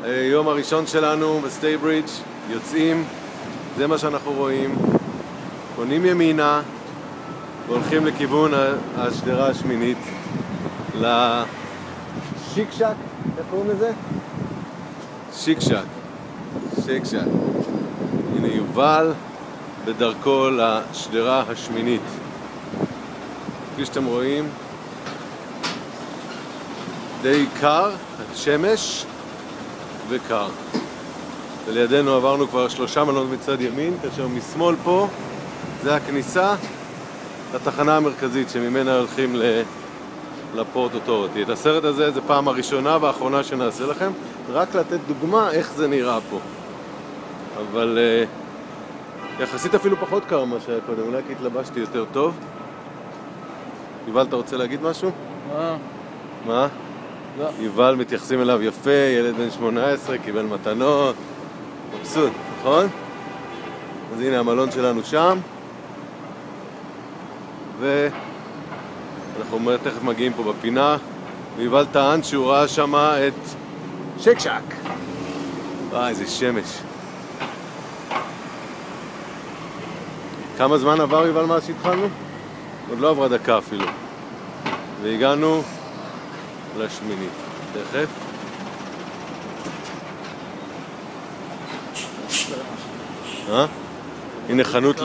יום הראשון שלנו בסטייברידג', יוצאים, זה מה שאנחנו רואים, פונים ימינה והולכים לכיוון השדרה השמינית לשיקשק, איך קוראים לזה? שיקשק. הנה יובל בדרכו לשדרה השמינית. כפי שאתם רואים, די קר, שמש וקר. ולידינו עברנו כבר 3 מלונות מצד ימין, כאשר משמאל פה זה הכניסה לתחנה המרכזית שממנה הולכים לפורט אוטוריטי. את הסרט הזה זה פעם הראשונה והאחרונה שנעשה לכם, רק לתת דוגמה איך זה נראה פה. אבל יחסית אפילו פחות קר מה שהיה קודם, אולי כי התלבשתי יותר טוב. יובל, אתה רוצה להגיד משהו? מה? לא. יובל מתייחסים אליו יפה, ילד בן 18, קיבל מתנות, מבסוט, נכון? אז הנה המלון שלנו שם, ואנחנו תכף מגיעים פה בפינה, ויובל טען שהוא ראה שם את שיקשק. איזה שמש. כמה זמן עבר יובל מאז שהתחלנו? עוד לא עברה דקה אפילו. והגענו לשמינית. תכף. הנה חנות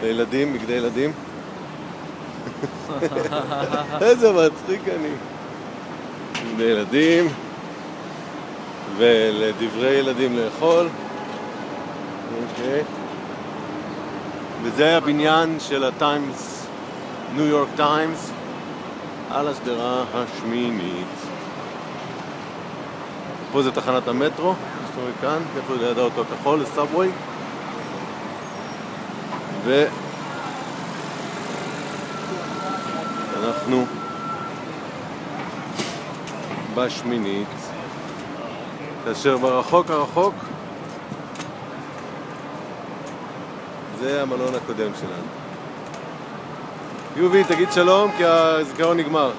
לילדים, בגדי ילדים. איזה מצחיק אני. בגדי ילדים ולדברי ילדים לאכול. אוקיי. וזה הבניין של הטיימס, ניו יורק טיימס, על השדרה השמינית. פה זה תחנת המטרו, זאת אומרת כאן, איפה ליד האוטו הכחול, לסאבווי. ואנחנו בשמינית, כאשר ברחוק הרחוק זה המלון הקודם שלנו. יובי, תגיד שלום כי הזיכרון נגמר.